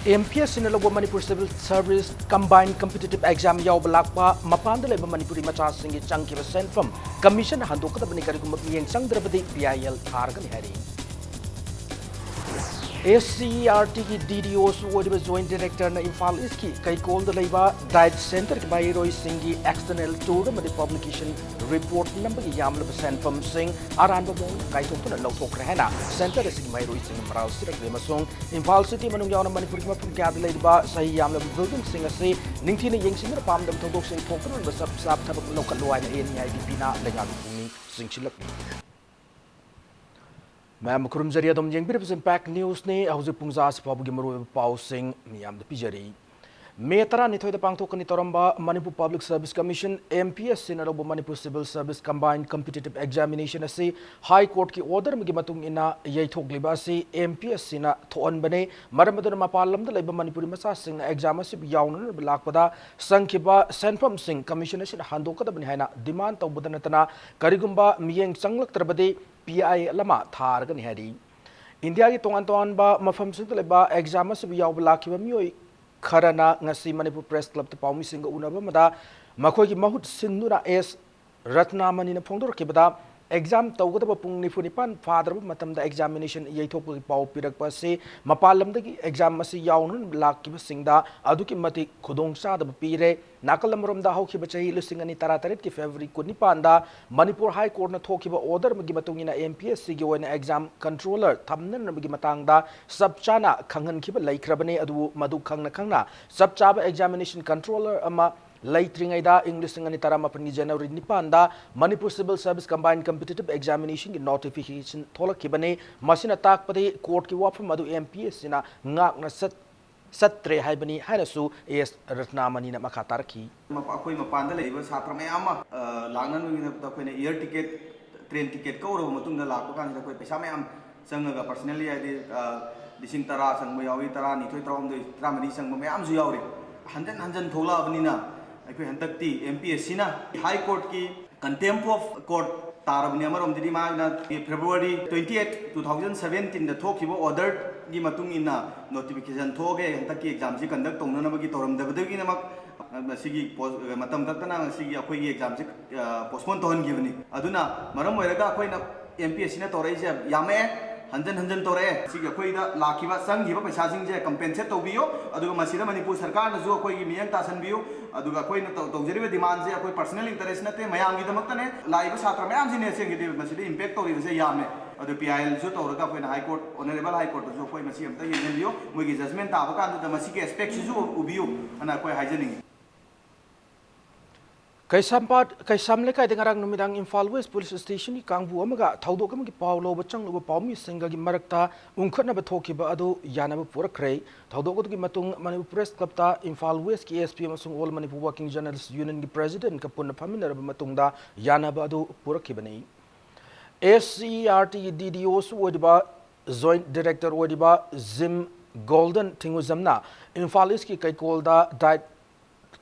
MPS in the Manipur Civil Service Combined Competitive Exam Yaubelakpa, Mapanda Manipuri Macha Singh Chunky sent from Commission Handoka the Manikarikum Yang Sang Drabadi PIL Argan Harry. SCERT की DDOs वो Joint Director na Imphal Iski kay call the Leba Diet Center by Roy Singhi external tour of the publication report number Yamla sent from Singh Aranbo kay to na Loto Krahana Center is my Roy Singh Maral Sirak Lemasong Imphal City Manungyana Manipur from Gadleba Say Yamla building singer say Nintina Yang Singer Palm them to those in Pokemon the sub local law and NIDPina Legalu Sing Chilap. Ma'am Kurumzari Adam Yang Bit Impact News ne Hausi Pungzas Pabugimuru Pausing Miam the Pijari. Metara Nito the Pangtokani Toramba Manipur Public Service Commission MPS Sinalobo Manipur Civil Service Combined Competitive Examination as High Court ki order Migimatung ina Yatok Libasi MPS Sina Toan Bane Maramadan Mapalam the Labor Manipuri Masasing examination Yaun Lakpada Sankiba Senpam Singh Commissioner Handoka the Benhana demand of Budanatana Karigumba Miang Sanglak Trabade PI Lama Targan Hedi. India ki Tongan ba Mafam Sintaleba examination Yaubalakiva Mui Karana ngasi Manipur Press Club to Paumi Singa Unabamada Makogi Mahut Sindura S Ratnaman in a Pondor Kibada exam Togaba Pung Nifunipan father Matam the examination Yatopu Pau Pirak Pase Mapalam the exam Masi Yaun Black Singda Aduki Mati Kudong Sa the Pire Nakalamurum the Hokibachi listing any Taratarit February Kunipanda Manipur High Court na Tokiba order Magimatungina MPS Sigo and exam controller Tamnan Magimatanga Subchana Kangan Kiba Lake Rabane Adu Madu Kangna Kangna Subchaba examination controller Ama Late Ringaida English and Tarama January Nipanda Manipur Civil Service Combined Competitive Examination Notification Tola Kibane Masina Takpade Court Kiwap Madu MPS in a Ngak Satre Haibani Hanasu AS Ratnamani Makatarki. Makoi Mapanda labor Satramayama Langan the air ticket, train ticket go over Matunda Lakokan the Pesamayam Sanga personally I did Dissing Taras and Muyawi Tarani to Trom the Tramani Sangamayam Ziori. Handan Tola Vanina. I could MPS Sina High Court ki contempt of court Tarabniamar the Dimagna February 28, 2017 the Tokibo ordered Gimatung in notification Toge and Taki exams conduct on Nanabaki Toram the Vidinamak Sigi Matam Katana Sigi Akoi exams postponed to him given Aduna Maram Verga MPS Sina Torres Yame Hanjan Tore, Sigaquida, Lakiva, Sang, give up a charging compensate to Bio, Aduga Masida Manipur Sarkar, Zuakoi, Mian Tasan Bio, Aduga Queen to demands a personal interest, Mayami the Matane, Live Satramans in a single Masidi, impact or is a Yame, or the PIL Zutoga in High Court, Honorable High Court, Zokoi Masiam, Tayo, Mugi Jasmine Tavakan, the Masiki aspects Ubio, and Aqua hygienic. Kaisamle kai dengarang numidang Imphal West Police Station Kangbu Amaga Taudokam Paulo Bachang over Paumi Singa Marakta Unkana Batokiba Ado Yanaba Purakre Taudoki Matung Manipur Press Club ta Imphal West KSP Masung All Manipur Working Journalists Union President Kapuna Pamina Matunda Yanaba Ado Purakibani SCERT DDOs Wodiba Joint Director Wodiba Zim Golden Tinguzamna Imphal Iski Kaikolda died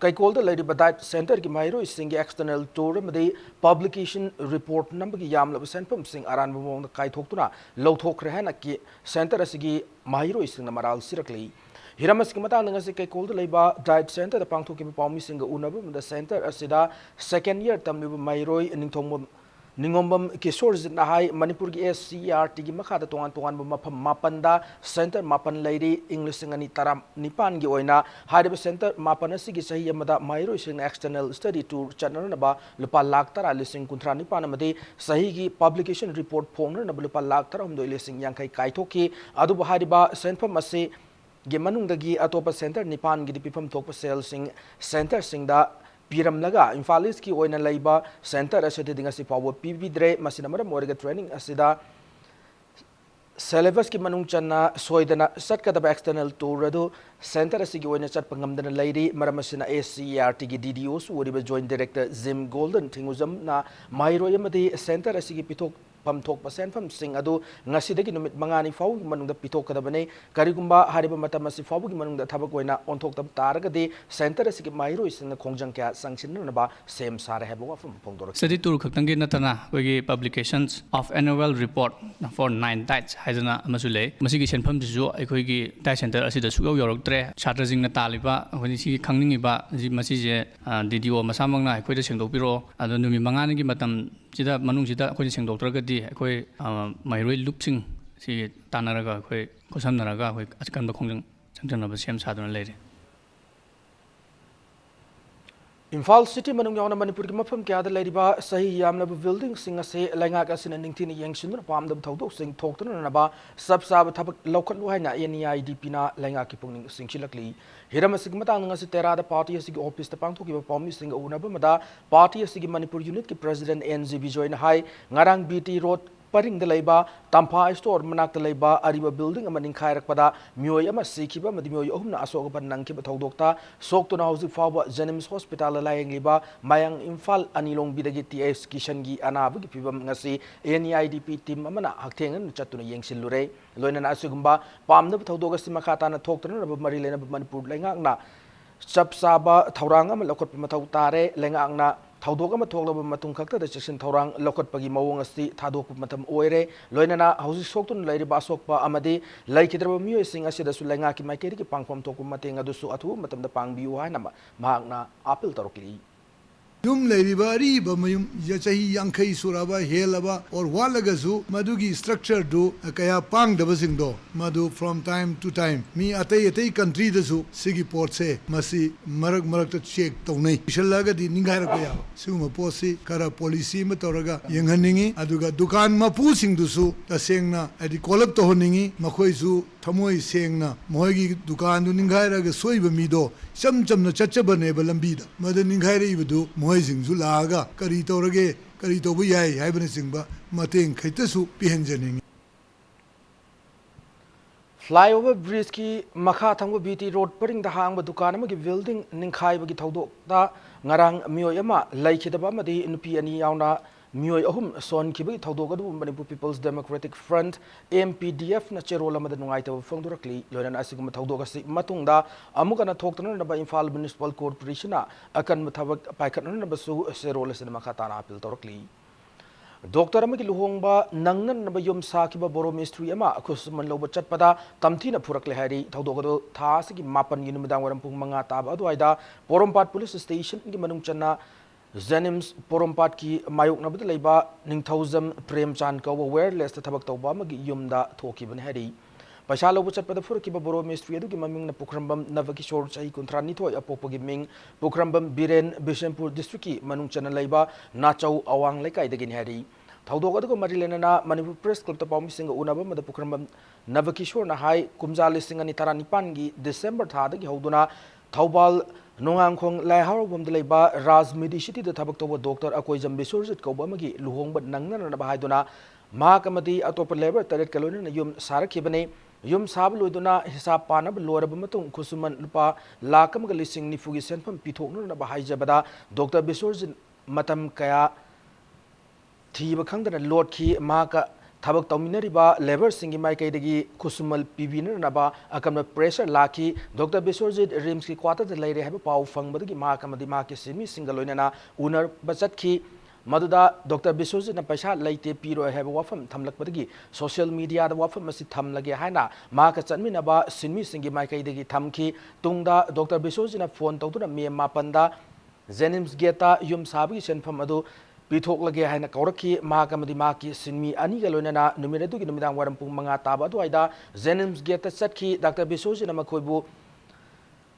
Kaikol the Lady Badat Center Gimairo is singing external tour the publication report number Yamla Senpum Sing Aran Wong the Kaitokuna, Loto Krehanaki, Center Asigi Mahiro is in the Maral Sirakli. Hiramaskimata Nangasika called the Labor Diet Center, the Pangtoki Palmi Singer Unabum, the Center Asida, second year Tamu Mairo and Ningombam Kishores in the high Manipur SCERT Makata Tuan Mapanda Center Mapan Lady English and Taram Nipan Gioina Hideba Center Mapanasigi Sayamada Mairo is an external study tour Chananaba Lupa Laktara listing Kuntrani Panamade Sahigi publication report Ponger Nabalupa Laktaram do listing Yankai Kaitoki Aduba Hadiba Senpa Mase Gemanundagi Atopa Center Nipan Gidipipam Topa Sales Center Singda Piram Laga, Infalis ki oina laiba center asete dingasi power PV dre masinamara morga training asida syllabus ki manung channa soidana satkada external tour do center asigi oina chat pangamdana lady maramasina SCERT ki DDOs woriba joint director Zim Golden Tinguzam na Mairo yamadi center asigi pitok ꯄꯝꯊꯣꯛꯄ ꯁꯦꯟꯐꯝꯁꯤꯡ ꯑꯗꯨ ꯉꯁꯤꯗꯒꯤ ꯅꯨꯃꯤꯠ 5ꯅꯤ ꯐꯥꯎꯕꯒꯤ ꯃꯅꯨꯡꯗ ꯄꯤꯊꯣꯛꯀꯗꯕꯅꯤ ꯀꯔꯤꯒꯨꯝꯕ ꯍꯥꯏꯔꯤꯕ ꯃꯇꯝ ꯑꯁꯤ ꯐꯥꯎꯕꯒꯤ ꯃꯅꯨꯡꯗ ꯊꯕꯛ ꯑꯣꯏꯅ ꯑꯣꯟꯊꯣꯛꯇꯕ ꯇꯥꯔꯒꯗꯤ ꯁꯦꯟꯇꯔ ꯑꯁꯤꯒꯤ ꯃꯍꯩꯔꯣꯏꯁꯤꯡꯅ ꯈꯣꯡꯖꯪ ꯀꯌꯥ ꯆꯪꯁꯤꯟꯅꯅꯕ ꯁꯦꯝ ꯁꯥꯔꯦ ꯍꯥꯏꯕ ꯋꯥꯐꯝ ꯐꯣꯡꯗꯣꯔꯛꯈꯤ ꯁ꯭ꯇꯗꯤ ꯇꯨꯔ ꯈꯛꯇꯪꯒꯤ ꯅꯠꯇꯅ ꯑꯩꯈꯣꯏꯒꯤ ꯄꯕ꯭ꯂꯤꯀꯦꯁꯟꯁ ꯑꯣꯐ ꯑꯦꯅꯨꯋꯦꯜ ꯔꯤꯄꯣꯔꯠ ꯐꯣꯔ 9 ꯗꯥꯏꯠꯁ ꯍꯥꯏꯗꯅ ꯑꯃꯁꯨ ꯂꯩ ꯃꯁꯤꯒꯤ ꯁꯦꯟꯐꯝꯁꯤꯁꯨ ꯑꯩꯈꯣꯏꯒꯤ ꯗꯥꯏꯠ ꯁꯦꯟꯇꯔ ꯑꯁꯤꯗ ꯁꯨꯛꯌꯧ ꯌꯧꯔꯛꯇ꯭रे ꯁꯥꯇ꯭ꯔꯁꯤꯡꯅ ꯇꯥꯜꯂꯤꯕ ꯑꯩꯈꯣꯏꯒꯤ ꯁꯤꯒꯤ ꯈꯪꯅꯤꯡꯉꯤꯕ ꯃꯁꯤꯁꯦ DDO ꯃꯁꯥꯃꯛꯅ ꯑꯩꯈꯣꯏꯗ ꯁꯦꯡꯗꯣꯛꯄꯤꯔꯛꯑꯣ ꯑꯗꯣ ꯅꯨꯃꯤꯠ 5ꯅꯤꯒꯤ ꯃꯇꯝꯁꯤꯗ ꯃꯅꯨꯡꯁꯤꯗ ꯑꯩꯈꯣꯏꯅ ꯁꯦꯡꯗꯣꯛꯇ꯭ꯔꯒꯗꯤ ꯑꯩꯈꯣꯏ ꯃꯍꯩꯔꯣꯏ ꯂꯨꯞꯁꯤꯡ ꯁꯤ ꯇꯥꯟꯅꯔꯒ ꯑꯩꯈꯣꯏ ꯈꯨꯠꯁꯝꯅꯔꯒ ꯑꯩꯈꯣꯏ ꯑꯀꯟꯕ ꯈꯣꯡꯖꯪ ꯆꯪꯖꯅꯕ ꯁꯦꯝ ꯁꯥꯗꯨꯅ ꯂꯩꯔꯤ Imphal City manung yauna Manipur ki mafam kya da lairiba sahi yamlaba building sing ase laingak asina ningthini yengsinuna pamdab thodok sing thoktuna na ba sabsab thabak lokhat lu haina NEIDP na laingak ki pungning singchilakli hiram asig matang ngasi tera da party asig office ta pangthoki ba pawmi sing unaba mada party asig Manipur unit ki president NG Bijoy na hai ngarang BT road paring da laiba tampa store manak da laiba ariba building ama ningkhairak pada myoy ama sikhiba madi myoy ahumna asok ban nangkiba thodokta soktuna hausi fawa Jenims hospital layang liba mayang Imphal anilong bidagi TS Kishan gi anabu gi pibam ngasi NEIDP team amana hakthengan chatuna yengsilure loinana asigumba pamna thodok asi makata na thoktuna na mari lena Manipur laingak na chapsaba thaurang ama lokot mathau tare laingak na Thaudok ama thoklaba matung khakta da section thaurang lokotpagi mawong asi thadok matam oire loinana hausi soktun lairiba asokpa amadi laikhidraba miyoi sing asida su lainga ki maikeri ki pangphom thokpa mateng adusu athu matam da pangbiu haina mahakna appeal tarokli Yum leiriba ariba mayum chahi yankhai suraba helaba or walagasu madugi structure do kaya pang daba singdo madu from time to time mi atai country dasu sigi port se masi marak ta check tawnai ishallaga di ningai ra ya suma posi kara policy ma toraga yenghaningi aduga dukan mapu singdusu tasengna adi kolap to honingi makhoi su thamoi sengna moigi dukan du ningai ra ga soiba mido cham na chachaba ne balambi da madu ningai ra ibdu moisingsu laga kari torage kari tobu yai haibane singba mateng khaitasu pihenjaningi Flyover bridge ki makha thangba BT road paring da hangba dukan ama ki building ningkhai bagi thodok da ngarang miyoi ama laikhidaba amadi nupi ani yauna miyoi ahum son ki bagi thodok adu Manipur People's Democratic Front MPDF na cherol amada nungaita phangdurakli loinan asiguma thodok asi matungda amukana thoktana na ba Imphal Municipal Corporation na akan mathabak paikhatna na basu cherol asina makha tana appeal torakli Doctor amaki luhongba nangnan na ba yum sakiba boro mystery ama akhusman loba chatpada tamthina phurakle hari thodogado tha sigi mapan gi numidang waram pung manga taba adwaida Porompat Police Station gi manung channa Jenims Porompat ki mayok na bada leiba ningthauzam Premchan ka wireless ta thabak tawba magi yumda thokiban hari Paisa loba chatpada phurakkiba boro mystery adu gi maming na Pukrambam Navakishore chahi 32 apopagi ming Pukrambam Biren Bishampur district ki manung channa leiba Nachau Awang lekai dagin hari Thaudok adu mari lenana Manipur Press Club ta pawmi singa unaba mada Pukrambam Navakishore na hai kumja lising ani tara nipan gi December tha dagi hoduna Thaubal Nongangkhong lai harobam de leiba Raj Medicity da thabak toba doctor akoi jambe surjit ko bamagi luhongba nangna na bahaiduna mahakamadi atopa labor taret kalona na yum sarakhibane yum sab loiduna hisab panab lorab matung khusuman lupa lakam ga lising nifugi senfam pithokna na bahaijabada Dr. Bisurjit matam kaya thiba khangdana lord ki maka thabak tawminariba labor singi maikaidagi khusumal pibina naba akamna pressure laki Dr. Bisurjit Rims ki quarter da leire haba pau fangbadagi makamadi maki simi singaloinana unar bachat ki Maduda Dr. Bisurjit na paisa laite piro haba wafam thamlakpadagi social media da wafam masi thamlage haina maka chanmina ba sinmi singi maikaidagi thamki tungda Dr. Bisurjit na phone tawduna me mapanda Jenims geta yum sabi senfam adu Pithoklage haina kauraki mahakamadi maki sinmi ani galonana numiradu gi numidang waram pung manga taba adwaida Jenims gate chatki Dr. Bisurjit na makhoibu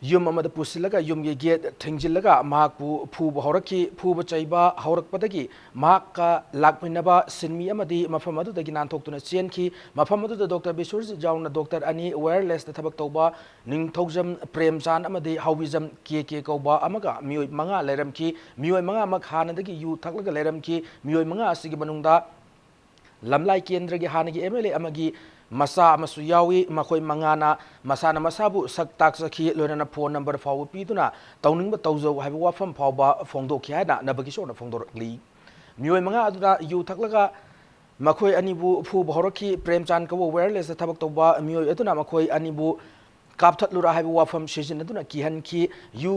yum amada pusilaga yum ge gate thingjilaga mahakpu phuba horaki phuba chaiba horakpadagi mahakka lakminaba sinmi amadi mafam adu dagi nanthokuna chenki mafam adu Dr. Bisurjit jauna Dr. ani wireless ta thabak tawba ningthogjam Premchan amadi hawizam ke kauba amaga miyoi manga leramki miyoi manga mak hanadagi yu thaklaga leramki miyoi manga asigi manungda lamlai kendragi hanagi MLA amagi Masa amasu yawi makoi mangana masana masabu saktak sakhi loinana phone number fawu piduna tawningba tawjau haiba wafam phawba phongdokhi haina nabagi shona phongdorli miyoi manga aduna yu thaklaga मखोई अनिबु फू बहरकी प्रेमचांद को wireless थबक तौबा मियोय अदुना मखोई अनिबु कापथलुरा HYBE वाफम season अदुना किहन की you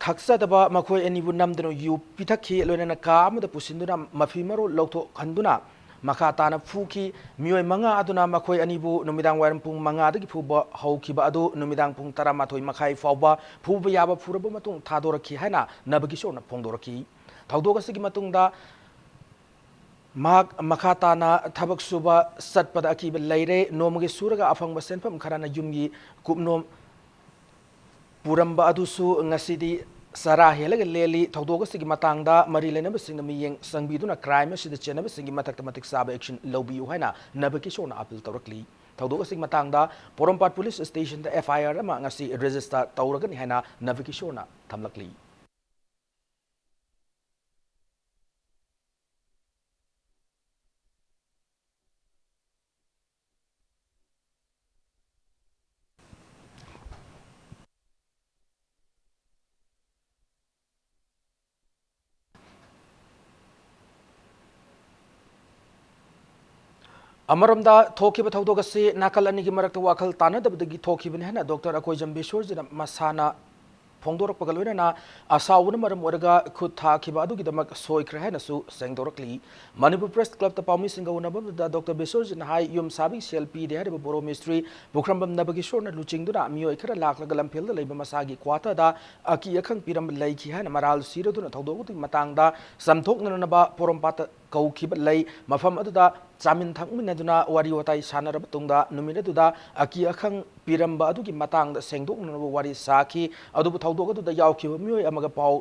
थक्सदबा मखोई अनिबु नमदनो you पिथखी लोइना का अमद पुसिंदुना मफी मरो लौथो खंदुना मखा ताना फूकी मियोय मंगा अदुना मखोई अनिबु नुमिदांग वायरम पुंग मंगा दगी फूबा हौखिबा अदु नुमिदांग पुंग तरा माथोई मखाई फावबा फूबा याबा फूरब मतुंग थादोरखी हैना नबगी सोना फोंदोरखी थौदोगसगी मतुंगदा मखा ताना थबक सुबा सत्पद अकीब लेरे नोमगे सूरगा अफंग सेनफम खराना युमगी कुपनोम पुरंबा अदुसु ngасidi sara helaga leli thaudogasigi matangda mari lenaba singna miyeng sangbiduna crime sida chenaba singi matakta matik saba action lobiu haina nabaki shona appeal tawrakli thaudogasigi matangda porompat police station da FIR ama ngasi register tawragani haina nabaki shona thamlakli अमरमदा थोखिबा थौदोगसे नाकल अनिगी मरक्ता वाखल तानदबदगी थोखिबने हना doctor Akoijam बिश्वरजिना मसाना फोंदोरकपगा लोइना असाउन मरम ओरगा खुद थाखिबा अदुगिदमक सोइख्रे हैनसु सेंगदोरकली Manipur press club ता पाउमी सिंगा उनबदा doctor बिश्वरजिना high yum Sabi सेल्पी दे हरब बोरो mystery बुखरमबम नबगी शोरना लुचिंगदुना मियोय खरा लाखलगा लमफेलदा लेबा मसागी क्वातादा अकी अखंग पिरम लैखि हैना moral सिरदुना थौदोगुति मतंगदा समथोकननबा पोरमपाता कौखिबा लई मफम अदुदा चामिन थंगमिनदुना वारी वताई सानरब तुंगदा नुमिनदुदा अकी अखंग पिरंबा अदुगी मतंगदा सेंगदोकनबा वारी साखी अदुबु थौदोगदुदा यावखिबा मियोय अमगा पाउ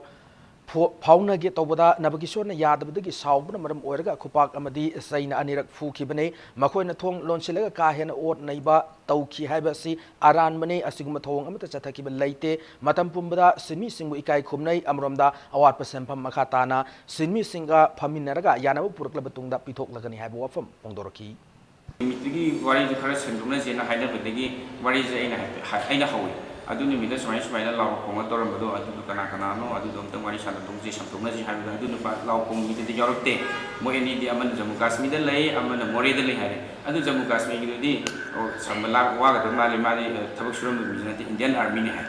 फाउनगे तौबदा नबकिशोरना यादबदगी साउबना मरम ओरगा खुपाक अमदी सैना अनिरक फूखिबने मखोयना थोंग लोनसिलगा का हेना ओट नैबा तौखि हाइबसी अरानबने असिगुम थोंग अमता चथकिबा लैते मतम पुंबदा सिमी सिंगु इकाई खुमनै अमरोमदा अवाटप सेंफम मखा ताना सिमी सिंगा फमिनरगा यानबु पुरकलबा तुंगदा पिथोकलगनी हाइबा वफम पोंदोरकी मिट्टी वारी खर सेंदुना जेना हाइनबदगी वारी जे अइना हौई अदु निमिदा सुमाय सुमायना लाव खोंगा तोरमबदो अदु कना कनानो अदु दमतंग वारी साना तंगजे समतोंना जी हाइबदा अदु नुपा लाव खोंग मिदि यारक्ते मो एनी दि अमन जम्मू कश्मीर दा लई अमन मोरे दा लई हारे अदु जम्मू कश्मीर गिदि समला वागा द माली माली थबक सुरम मिजनति इंडियन आर्मी ने हाय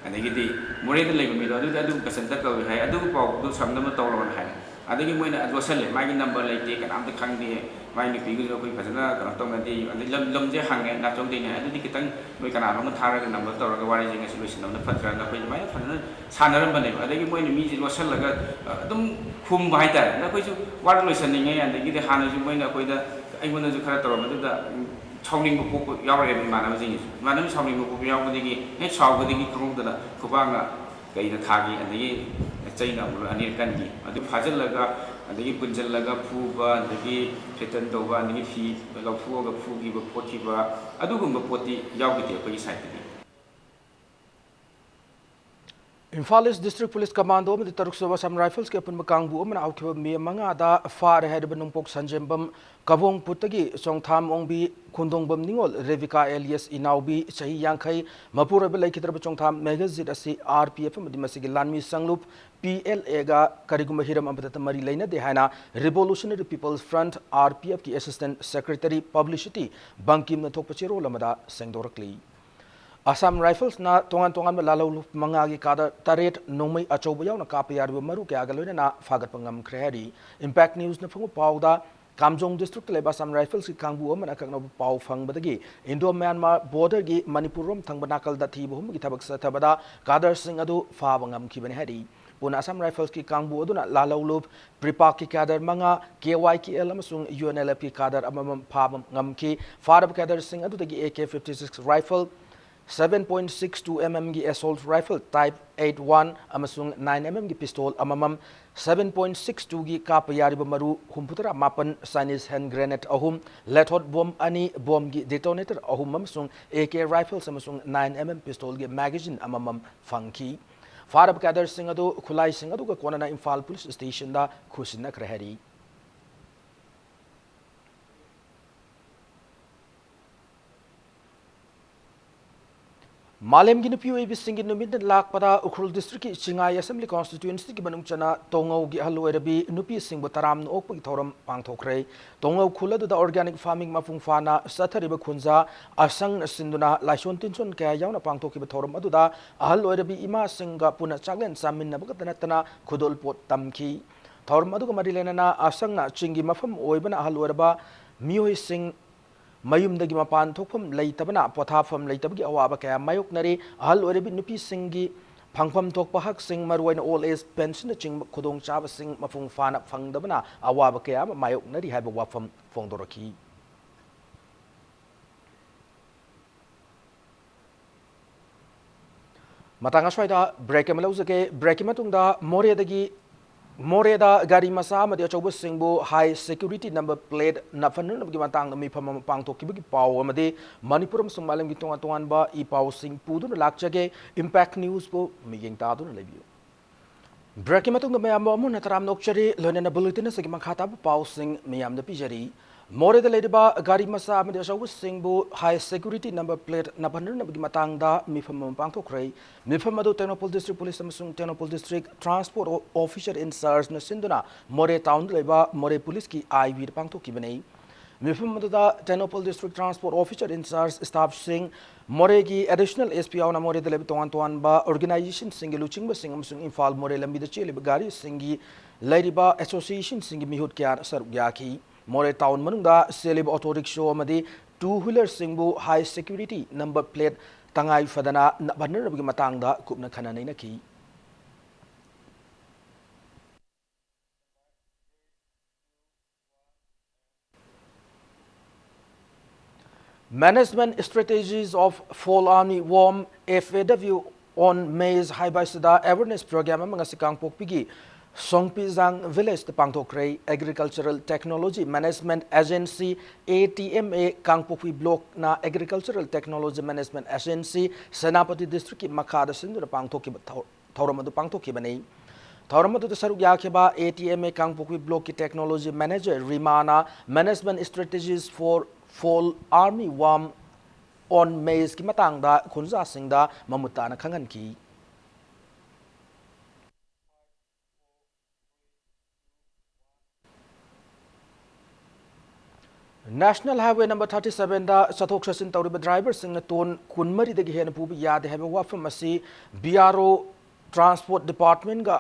अदगिदि मोरे दा लई मिदो अदु कसंता कल हाय अदु पाव दु समदम तौरवन हाय अदगी मोइना अदवसले मागी नंबर लैते कनाम द खंगदि माई नुपीगु जो कोई फजना कनो तोंगदि अदि लमजे हांगे नाचों दिने अदि कितंग मोइ कनानो म थारगा नंबर तौरगा वारी जेंगा सोलुशन न फत्रा न कोइ माय फजना सानरम बने अदगी मोइना मिजि लोसलगा अदुम खुम हाइता न कोइ जो वार लोसन निङे अदगी दे हानो जो मोइना कोइदा आइगोना जो खरा तौरमदुदा छाउनिंग पोक यावरे मानम जिंग मानम छाउनिंग पोक यावदगी हे छाउगदगी खरोंदना खुबांगा कईना थागी अदगी चैना मुल अनिर कनगी अदु फाजलगा अदगी पुंजलगा फूबा अदगी थ्रेटन तौबा अदगी फी लौफुगा फूगीबा पोथिबा अदुगुंबा पोती यावगिते कोई साइटदि Imphal east district police commando में तरुक सुबह सम राइफल्स के अपन कांगबू अमन आउखिब मे मंगादा फार हैदब नुंपोक संजेंबम कबोंग पुतगी सोंगथाम ओंबी खुंदोंबम निंगोल रेविका एलियस इनाउबी सही यांखई मपुरब लैखिद्रब चोंगथाम मैगजीट असि आरपीएफ मदि मसिगी लानमी संगलुप PLA गा करिगुम हिरम अमदत मरी लेना दे हाना रिवोल्यूशनरी पीपल्स फ्रंट आरपीएफ की असिस्टेंट सेक्रेटरी पब्लिसिटी बंकिम नथोपचिरो लमदा सेंगदोरकली असम राइफल्स ना तोंगान तोंगान लालौ मंगागी कादर तरेट नोंमै अचौब यावना काप यारब मरु क्या गलोइना फागत पंगम खरेहरी इंपैक्ट न्यूज न फंगु पाउदा कामजोंग डिस्ट्रिक्ट लेबा असम राइफल्स की कांगबू अमन अकनब पाउ फंगबदगी इंडो म्यांमार बॉर्डर की मणिपुर रोम थंग नाकल दा थीब हुम की थबक सथबदा कादर सिंह अदु फाबंगम खिबने हरी पुना असम राइफल्स की कांगबू अदुना लालौलुप प्रिपाक की कादर मंगा KYKL अमसुंग UNLF की कादर अमम फाबम ngam फारब कादर सिंह अदुदगी AK-56 राइफल 7.62 mm की assault rifle type 81 अमसुंग 9 mm की पिस्तौल अममम 7.62 की काप यारिब मरु हुमपुतरा मापन Chinese hand grenade अहुम लेथोड बॉम्ब अनि बॉम्ब की detonator अहुम अमसुंग AK rifles अमसुंग 9 mm पिस्तौल की magazine अममम फंकी फारब कादर सिंह अदु खुलाई सिंह अदु का कोनना इम्फाल पुलिस स्टेशन दा खुसिन Kharhari Malem gi nupi oi bising gi numit lak pada Ukhrul district ki Chingai Assembly constituency ki banung chana tongau gi haloi rabi nupi sing bo taram no ok thoram pangthokre tongau khula du da organic farming mafung fana sathari ba khunja asang sinduna laison tinson ka yauna pangthoki ba thoram adu da haloi rabi ima singa puna chaglen samin na ba tana khudol pot tamki thoram adu ga marilena na asang na chingi mafam oibana haloi raba mioi sing mayumdagi mapan thokpham leitabana pothafam leitabagi awaba kaya mayoknari ahal orebi nupi singi phangpham thokpa hak sing marwaina all age pension ching khudong chaba sing mafung fana phangdabana awaba kaya mayoknari haiba wafam fongdoraki matanga swaida break amalawzake break matungda Moreda gari masa amadi achoba singbo high security number plate nafanun gi matang mi pham pangtok ki paw amadi Manipur sung malam gi tonga tongan ba I paw sing pudu lakchage impact news bo miging ta du lebiu break matung me am amun taram nokchari lonena bulletin sagi makhata paw sing miyam da pijari Moreda lediba gari masa amadi achoba singbo high security number plate nafanun gi matang da mi pham pangtok rei mi pham adu Tenopol district police amasung Tenopol district transport officer in charge na sinduna More town leba More police ki IV pangtok ki banei mi pham adu da Tenopol district transport officer in charge staff sing More gi additional SP auna More de leba tongan ba organization singi luching ba sing amasung Imphal More lambi da chele gari singi lediba association singi mihut kya saruk yaki More town manungda selib auto rickshaw amadi two wheeler singbu high security number plate tangai fadana banner gi matangda kupna khana nei na ki management strategies of fall army warm FAW on maize haibasida awareness program amanga sikang pokpigi Songpizang village the Pangtokre Agricultural Technology Management Agency ATMA Kangpokwi block na Agricultural Technology Management Agency Senapati district Makada Sindu Pangtoki Tauramadu Pangtoki Bane Tauramadu Saruk Yakeba ATMA Kangpokwi block technology manager Rimana management strategies for fall army warm on maize Kimatangda Kunza Singda Mamutana Kanganki National Highway number 37 da Sathok Sasin Tauriba driver sing na ton kunmari dagi hen pubi yade haba wafam asi BRO Transport Department ga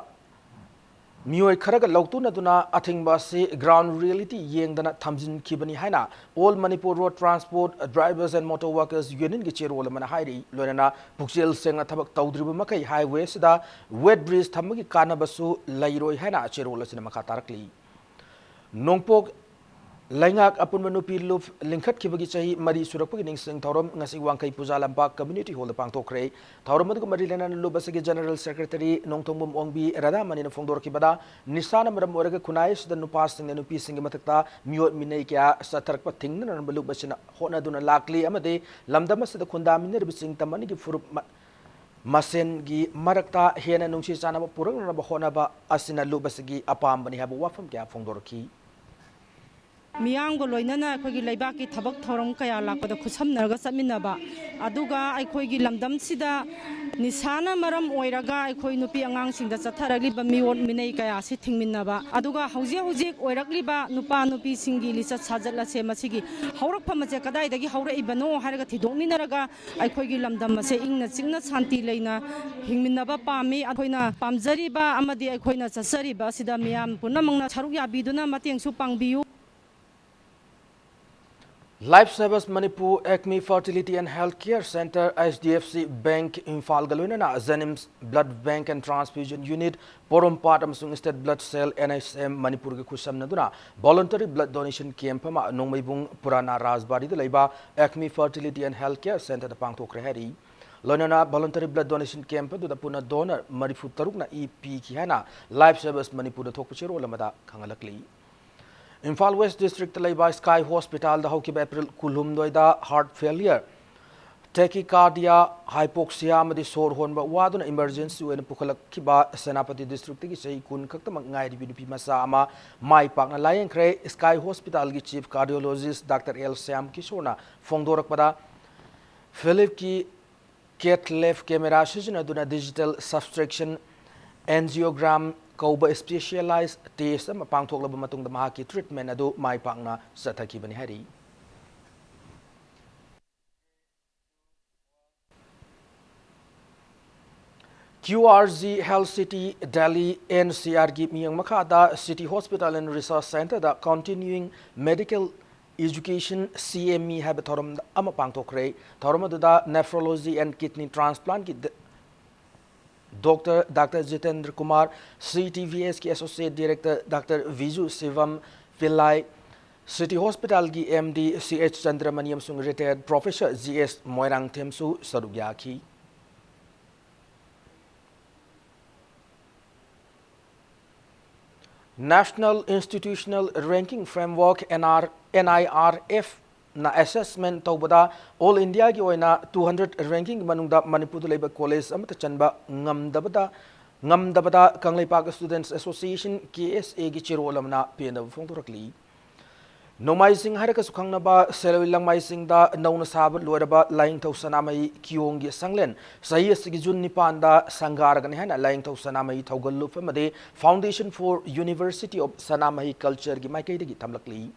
mioi kharaga lautu na duna athing ba se ground reality yeng dana thamjin kibani haina all Manipur road transport drivers and motor workers union gi chero lamana hairi loina pukchel senga thabak tawdriba makai highway sida wet bridge thamagi kana basu lairoi haina chero lasina makha tarakli nongpok Langak apun manupi luf lingkhat kibagi chahi mari surakpagi ningsing thorom ngasi wangkai puja lampak community hall pangtokre thorom madu mari lena lubasagi general secretary nongtongmum ongbi radamani na fongdor kibada nisana maram oraga kunais da nupas sing nupi sing matakta miot minai kya satarkpa thingna nan baluk basina hona duna lakli amade lamdamas da kundaminer bising tamani gi furup masen gi marakta hena nungsi sana purang na bahona ba asina lubasagi apam bani habu wafam kya fongdor ki Miyango loinana akhoi gi leibaki thabak thorom kaya lakpada khusamnarga saminaba aduga akhoi gi lamdam sida nisana maram oiraga akhoi nupi angang singda chatharagli ba miwot minei kaya si thingminnaba aduga hauji oirakli ba nupa nupi singi lisa sajatla se masigi haurak phamache kadai dagi haura ibano haraga thidokminaraga akhoi gi lamdam se ingna chingna shanti leina hingminnaba pami akhoina pamjari ba amadi akhoina chasari ba sida miyam punamangna charuk ya biduna matengsu pangbiu Lifesavers Manipur Acme Fertility and Healthcare Center HDFC Bank Imphal Galunana Zenims Blood Bank and Transfusion Unit Porom Part Amasung State Blood Cell NSM Manipur ge khusam naduna voluntary blood donation camp ma nongmaibung Purana Rajbari de leiba Acme Fertility and Healthcare Center da pangthokre hari Lonana voluntary blood donation camp du da puna donor Marifu taruk na EP ki hana Lifesavers Manipur da thokpuchero lamada khangalakli Imphal West District Laiba Sky Hospital the Hokib April Kulhum Doida heart failure tachycardia hypoxia amadi sor honba waduna emergency when pukhalak kiba Senapati District ki sei kun khaktamak ngai ribi masa ama mai pakna layeng kre Sky Hospital ki chief cardiologist Dr. L Sam Kishona fongdorak pada Philip ki cat left camera sizinaduna digital subtraction angiogram kauba specialized test ama pangthoklaba matungda mahaki treatment adu mai pakna sathakibani hari. QRZ Health City Delhi NCR gi miyang makada City Hospital and Research Center da continuing medical education CME have thorum ama pangtokre thorum da nephrology and kidney transplant ki Dr. Jitendra Kumar, CTVS ki Associate Director Dr. Viju Sivam Pillai, City Hospital ki MD CH Chandramaniam sung retired Professor GS Moirang Themsu Sarugyaki. National Institutional Ranking Framework NIRF na assessment tawbada all India gi oina 200 ranking manungda Manipur leba college amata chanba ngamdabada Kangleipak Students Association KSA gi chirolamna pena phongtorakli Nomai Singh Haraka Sukhangnaba Selawilang Mai Singh da Nauna Sabat Loraba Lying Tau Sanamai Kyongi Sanglen Sayas Gijun Nipanda Sangaragani Hana Lying Tau Sanamai Taugalu Famade Foundation for University of Sanamai Culture Gi Maikedi Tamlakli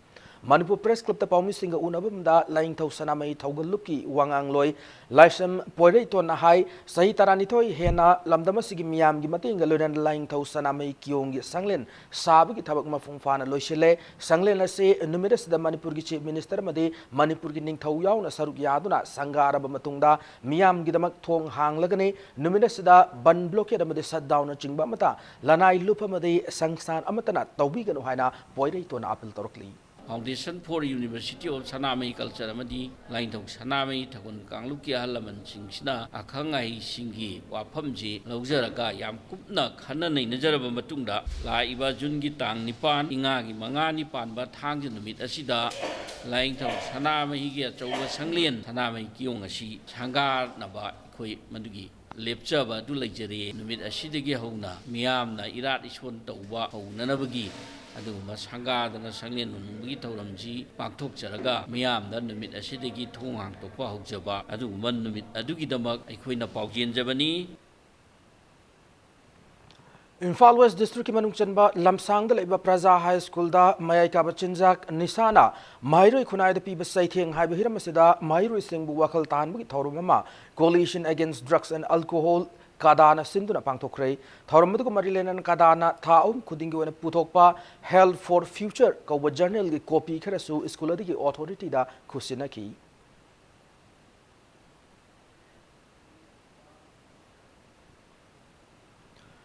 Manipur Press Club ta Paumi Singh Unabam da Lying Tau Sanamai Taugaluki Wangang Loy Laisam Poirei Ton Hai Sahi Taranitoi Hena Lamdamasigi Miam Gi Mating Lodan Lying Tau Sanamai Kyongi Sanglen Sabi Tabak Mafungfana Loishele Sanglen Lase Numerous the Manipur Chief Minister Made Manipur Ning Tau Yauna Saruk Yaduna Sangara Matunda Miam Gidamak Tong Hang Lagane Numerous da Ban Blockade Made Sat Down Chingba Mata Lanai Lupa Made Sangsan Amatana Taubigan Haina Poirei Ton Apple Torkli Foundation for University of Sanamai Culture Amadi Line of Sanamai Takun Kangluki Halaman Singsina Akangai Singi Wapamji Lauzaraga Yam Kupna Kanani Najaraba Matunda La Iba Jungi Tang Nipan Ingagi Mangani Pan Batang Numit Asida Line of Sanamai Chowa Sanglian Sanamai Kyongashi Sanga Naba Koi Madugi Lepchaba Dulajari Numit Asidagi Hona Miam Na Irat Ishwan Tauba Honanabagi aduguma sangadana sanglien nungi tauramji pakthok charaga miyam da numit asidagi thong hang tokpa hokjaba aduguma numit adugidamak aikoina paujien jabani Imphal West District Manung Chanba Lamsang Leba Praza High School da Mayai Kaba Chinjak Nisana Mairoi Kunai the Piba Saithing Hibahiramasida Mairoi Singbu Wakal Tanbu Taurumama Coalition Against Drugs and Alcohol Kadana Sinduna Pangtokre, Thormudu Marilenan Kadana Taum Kudingu and Putokpa held for future Kawa Journal copy Karasu Skuladi Authority da Kusinaki.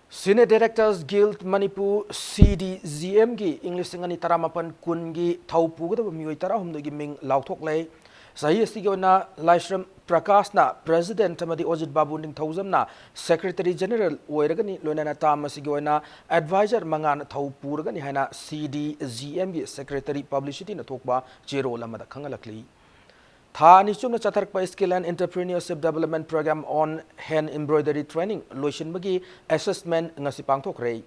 Senior Directors Guild Manipur CDZM English Singani Taramapan Kungi Taupu the Muitara whom the giving Lautokle. Sahi Stigona Laishram Prakasna, President Tamadi Ojit Babunding Thousandna, Secretary General Oiragani Lunana Tamasigoina, Advisor Mangan Taupurgani Hana CDZM Secretary Publicity Natokba, Jero Lamada Kangalakli. Tha Nichum Chatarpa Skill and Entrepreneurship Development Program on Hand Embroidery Training, Loishin Magi Assessment Ngasipang Tokre.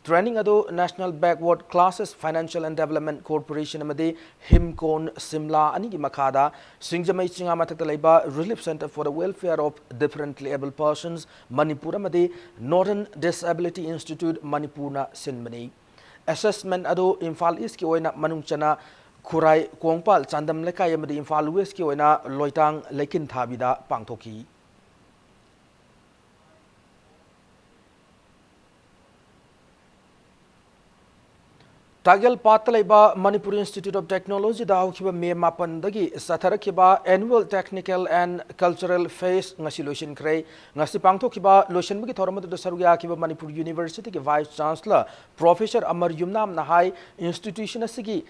Training ado National Backward Classes Financial and Development Corporation amade Himkon Simla anigi makada Singjamai Chinga Mataktalaiba Relief Center for the Welfare of Differently Able Persons Manipur amade Northern Disability Institute Manipurna Sinmani. Assessment ado Imphal East ki oina manungchana Kurai Kongpal Chandam Lekai amade Imphal West ki oina Loitang Lekin Thabida Pangtoki. Tagal Patalaiba Manipur Institute of Technology da Haukiba May Mapandagi Satarakiba Annual Technical and Cultural Face Ngasi Lotion Kray Ngasi Pangto Kiba Lotion Bigi Thoramatu Saruya Kiba Manipur University ki Vice Chancellor Professor Amar Yumnam Nahai Institution Asigi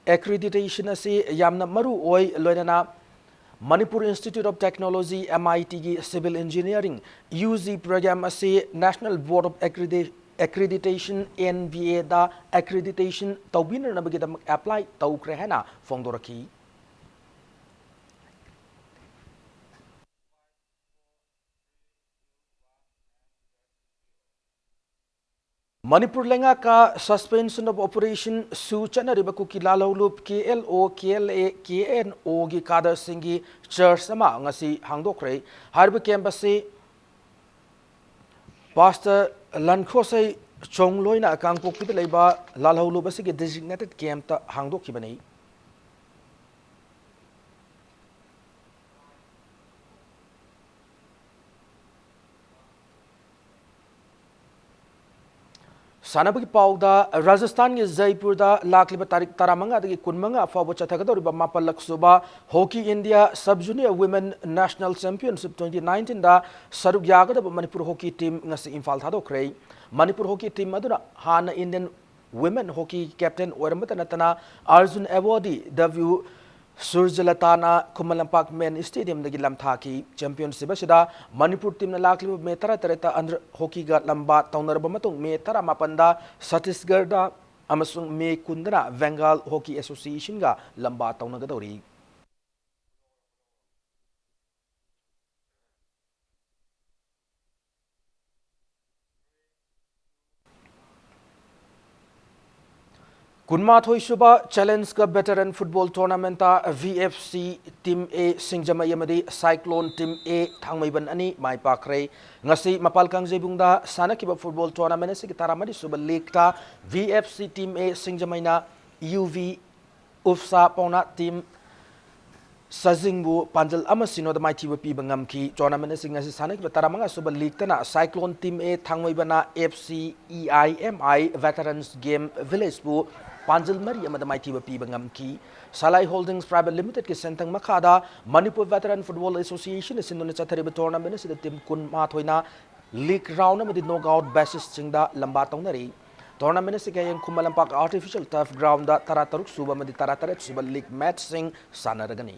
Accreditation Asi Yamna Maru Oi Loinana Manipur Institute of Technology MIT ki Civil Engineering UZ Program Asi National Board of Accreditation NBA da accreditation tawbiner na bagidam apply tawkre hena fongdoraki Manipur lenga ka suspension of operation su chanariba kuki lalolup KLO KLA KNO gi kadar singi church sama ngasi hangdokre harba campus Pastor Lankhosai chongloina kangpok pit leiba lalolup asigi designated camp ta hangdokibani Sanabagi Pauda, Rajasthan is Jaipurda, Lakliba Tarik Taramanga, the Kunmanga, Fabochatakadori, Mapalak Suba, Hockey India Sub Junior Women National Championship 2019, the Saruk Yaga, the Manipur hockey team, Nasi Infal Tado Cray, Manipur hockey team Madura, Hana Indian Women Hockey Captain, Oramatanatana, Arjun Awardee, W. Surjalatana Kumalampak Men Stadium the Gilam Taki Championship Sida Manipur team na lakli metara tereta under hockey ga lamba taunar bamatung metara mapanda Satisgarda amasung me kundana Bengal Hockey Association ga lamba taunagadori Kunmathoi Suba Challenge ka Veteran Football Tournament VFC Team A Singjamai Yamadi Cyclone Team A Thangmaiban Ani Mai Pakre Ngasi Mapalkang Jebungda Sanakiba Football Tournament Sikitaramadi Suba League ta VFC Team A Singjamai na UV Ufsa Pona Team Sazingbu Panjal Amasino the Mighty Wapi Bangamki Tournament Singasi Sanak Taramanga Suba League na Cyclone Team A Thangmaibana FC EIMI Veterans Game Village Bu Panjal Mari amada Mighty Wapi Bangamki Salai Holdings Private Limited ki Sentang Makada Manipur Veteran Football Association is in the Chathariba Tournament is the Team Kun Mathoina League round amadi knockout basis Chingda Lambatong Nari Tournament is again Kumalampak Artificial Turf Ground da Tarataruk Suba Madi Tarataret Suba League Match Sing Sanaragani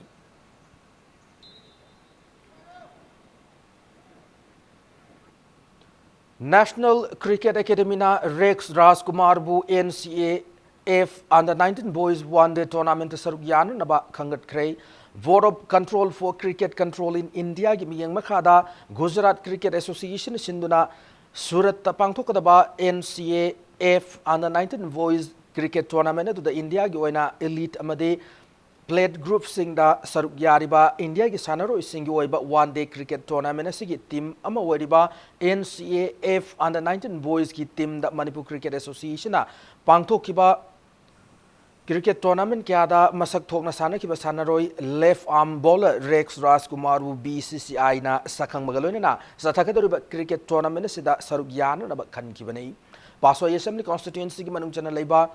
National Cricket Academy na Rex Rajkumar Bu NCA F under 19 boys one day tournament saruk yan naba khangat kray Board of Control for Cricket Control in India gi miyang makhada Gujarat Cricket Association sinduna Surat pangthokadaba NCA F under 19 boys cricket tournament to the India gi oina elite amade played group sing da saruk yariba India gi sanaro sing gi oiba one day cricket tournament asigi team ama wariba NCA F under 19 boys ki team da Manipur Cricket Association na pangthokiba Cricket tournament kya da masak thokna sana ki basanaroi left arm bowler Rex Rajkumar bu BCCI na sakhang magaloi na sathakadori cricket tournament sida saruk yan na khan ki banai Paso Assembly constituency ki manung chana leiba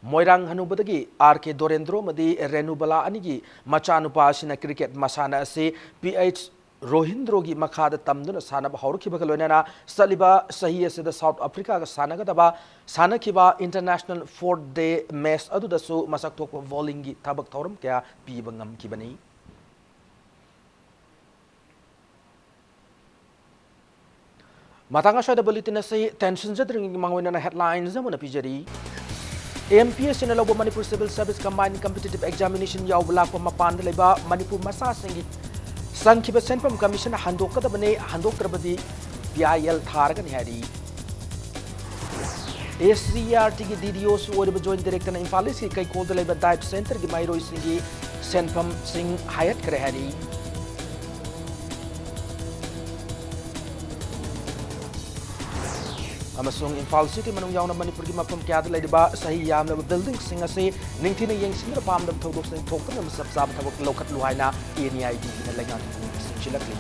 Moirang Hanubadagi RK Dorendro madi Renubala anigi machanupa sina cricket masana ase PH Rohindro gi makhada tamduna sana ba hawrki bagalona saliba sahi ase da South Africa ga sana ga sana kiba international 4th day match adu da su masak thok bowling gi thabak thorum kya pi bangam ki bani matanga shada bulletin ase tension jadring mangwena na headlines zamuna pijari MPS in Lobo Manipur Civil Service Combined Competitive Examination yaw black pa mapan leba Manipur masa singi Sankiba Senpam Commission handokadabane handokrabadi PIL thargan hari SCRT ki DDOs oriba joint director na Imphal si kai kol leba dive center ki mairo singi Senpam Singh hayat kare hari Amasung Imphal City manung yauna Manipur ki mapam kya da leiba sahi yamna building sing ase ningthina yengsingra pam dam thodok sing thokna sab sab thabok lokat luhaina NID na lengan chilakli